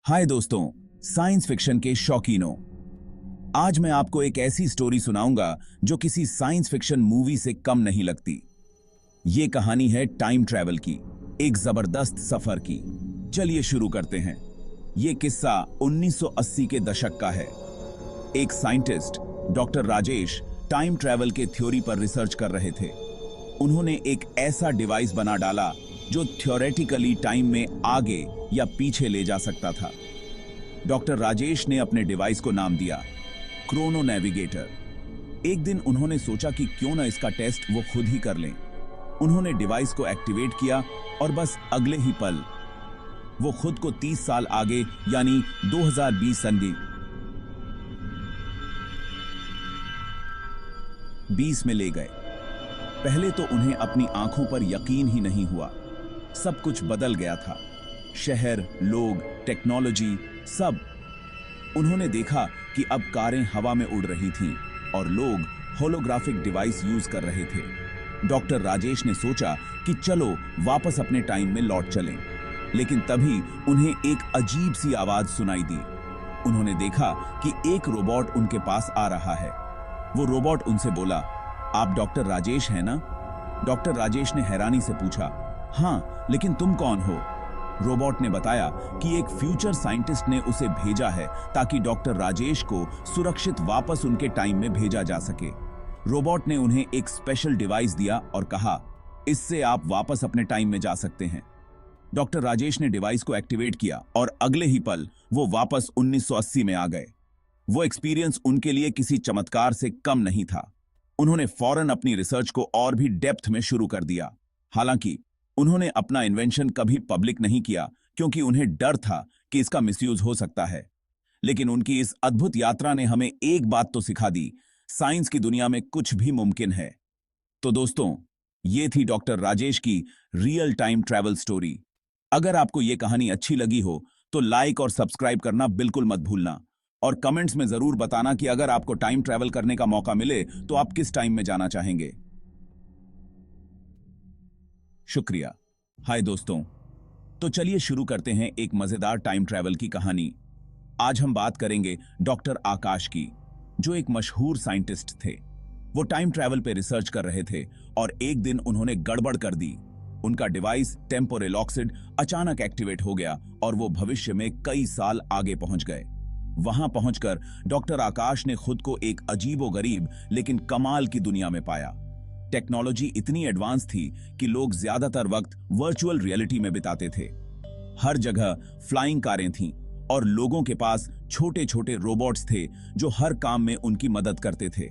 हाय दोस्तों, science fiction के शौकीनों। आज मैं आपको एक ऐसी स्टोरी सुनाऊंगा जो किसी साइंस फिक्शन मूवी से कम नहीं लगती। ये कहानी है टाइम ट्रैवल की, एक जबरदस्त सफर की। चलिए शुरू करते हैं। ये किस्सा 1980 के दशक का है। एक scientist doctor Rajesh time travel के थ्योरी पर रिसर्च कर रहे थे। उन्होंने एक ऐसा डिवाइस बना डाला जो थ्योरेटिकली टाइम में आगे या पीछे ले जा सकता था। डॉक्टर राजेश ने अपने डिवाइस को नाम दिया क्रोनो नेविगेटर। एक दिन उन्होंने सोचा कि क्यों ना इसका टेस्ट वो खुद ही कर लें। उन्होंने डिवाइस को एक्टिवेट किया और बस अगले ही पल वो खुद को 30 साल आगे यानी 2020 सन 20 में ले गए। पहले तो उन्हें अपनी आंखों पर यकीन ही नहीं हुआ। सब कुछ बदल गया था, शहर, लोग, टेक्नोलॉजी, सब। उन्होंने देखा कि अब कारें हवा में उड़ रही थीं और लोग होलोग्राफिक डिवाइस यूज कर रहे थे। डॉक्टर राजेश ने सोचा कि चलो वापस अपने टाइम में लौट चलें। लेकिन तभी उन्हें एक अजीब सी आवाज सुनाई दी। उन्होंने देखा कि एक रोबोट उनके पास आ रहा है। वो रोबोट उनसे बोला, आप डॉक्टर राजेश हैं ना? डॉक्टर राजेश ने हैरानी से पूछा, हाँ, लेकिन तुम कौन हो? रोबोट ने बताया कि एक फ्यूचर साइंटिस्ट ने उसे भेजा है ताकि डॉक्टर राजेश को सुरक्षित वापस उनके टाइम में भेजा जा सके। रोबोट ने उन्हें एक स्पेशल डिवाइस दिया और कहा, इससे आप वापस अपने टाइम में जा सकते हैं। डॉक्टर राजेश ने डिवाइस को एक्टिवेट किया और अगले ही पल वो वापस 1980 में आ गए। वो एक्सपीरियंस उनके लिए किसी चमत्कार से कम नहीं था। उन्होंने फौरन अपनी रिसर्च को और भी डेप्थ में शुरू कर दिया। हालांकि उन्होंने अपना इन्वेंशन कभी पब्लिक नहीं किया क्योंकि उन्हें डर था कि इसका मिसयूज हो सकता है। लेकिन उनकी इस अद्भुत यात्रा ने हमें एक बात तो सिखा दी, साइंस की दुनिया में कुछ भी मुमकिन है। तो दोस्तों, ये थी डॉक्टर राजेश की रियल टाइम ट्रैवल स्टोरी। अगर आपको ये कहानी अच्छी लगी हो तो लाइक और सब्सक्राइब करना बिल्कुल मत भूलना और कमेंट्स में जरूर बताना कि अगर आपको टाइम ट्रैवल करने का मौका मिले तो आप किस टाइम में जाना चाहेंगे। शुक्रिया। हाय दोस्तों, तो चलिए शुरू करते हैं एक मजेदार टाइम ट्रैवल की कहानी। आज हम बात करेंगे डॉक्टर आकाश की, जो एक मशहूर साइंटिस्ट थे। वो टाइम ट्रैवल पे रिसर्च कर रहे थे और एक दिन उन्होंने गड़बड़ कर दी। उनका डिवाइस टेम्पोरेलॉक्सिड अचानक एक्टिवेट हो गया और वो भविष्य में कई साल आगे पहुंच गए। वहां पहुंचकर डॉक्टर आकाश ने खुद को एक अजीबोगरीब लेकिन कमाल की दुनिया में पाया। टेक्नोलॉजी इतनी एडवांस थी कि लोग ज्यादातर वक्त वर्चुअल रियलिटी में बिताते थे। हर जगह फ्लाइंग कारें थीं और लोगों के पास छोटे छोटे रोबोट्स थे जो हर काम में उनकी मदद करते थे।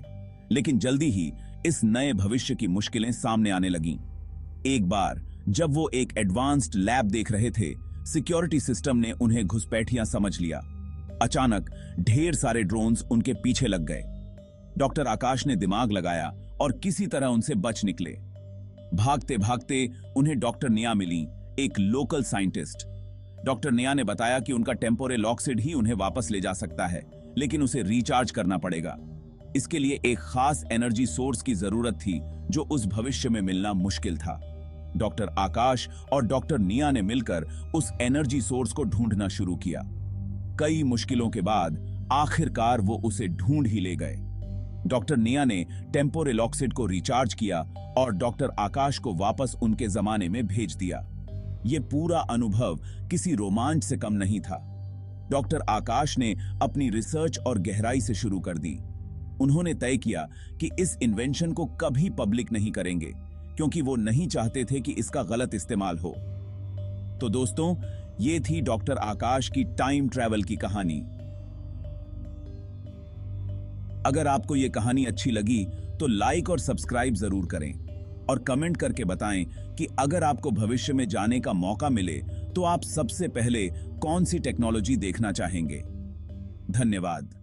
लेकिन जल्दी ही इस नए भविष्य की मुश्किलें सामने आने लगीं। एक बार जब वो एक एडवांस्ड लैब देख रहे थे, सिक्योरिटी सिस्टम ने उन्हें घुसपैठिया समझ लिया। अचानक ढेर सारे ड्रोन्स उनके पीछे लग गए। डॉक्टर आकाश ने दिमाग लगाया और किसी तरह उनसे बच निकले। भागते भागते उन्हें डॉक्टर निया मिली, एक लोकल साइंटिस्ट। डॉक्टर निया ने बताया कि उनका टेम्पोरेलॉक्सिड ही उन्हें वापस ले जा सकता है, लेकिन उसे रिचार्ज करना पड़ेगा। इसके लिए एक खास एनर्जी सोर्स की जरूरत थी जो उस भविष्य में मिलना मुश्किल था। डॉक्टर आकाश और डॉक्टर निया ने मिलकर उस एनर्जी सोर्स को ढूंढना शुरू किया। कई मुश्किलों के बाद आखिरकार वो उसे ढूंढ ही ले गए। डॉक्टर निया ने टेम्पोरेलॉक्सिड को रिचार्ज किया और डॉक्टर आकाश को वापस उनके जमाने में भेज दिया। यह पूरा अनुभव किसी रोमांच से कम नहीं था। डॉक्टर आकाश ने अपनी रिसर्च और गहराई से शुरू कर दी। उन्होंने तय किया कि इस इन्वेंशन को कभी पब्लिक नहीं करेंगे क्योंकि वो नहीं चाहते थे कि इसका गलत इस्तेमाल हो। तो दोस्तों, ये थी डॉक्टर आकाश की टाइम ट्रैवल की कहानी। अगर आपको यह कहानी अच्छी लगी तो लाइक और सब्सक्राइब जरूर करें और कमेंट करके बताएं कि अगर आपको भविष्य में जाने का मौका मिले तो आप सबसे पहले कौन सी टेक्नोलॉजी देखना चाहेंगे। धन्यवाद।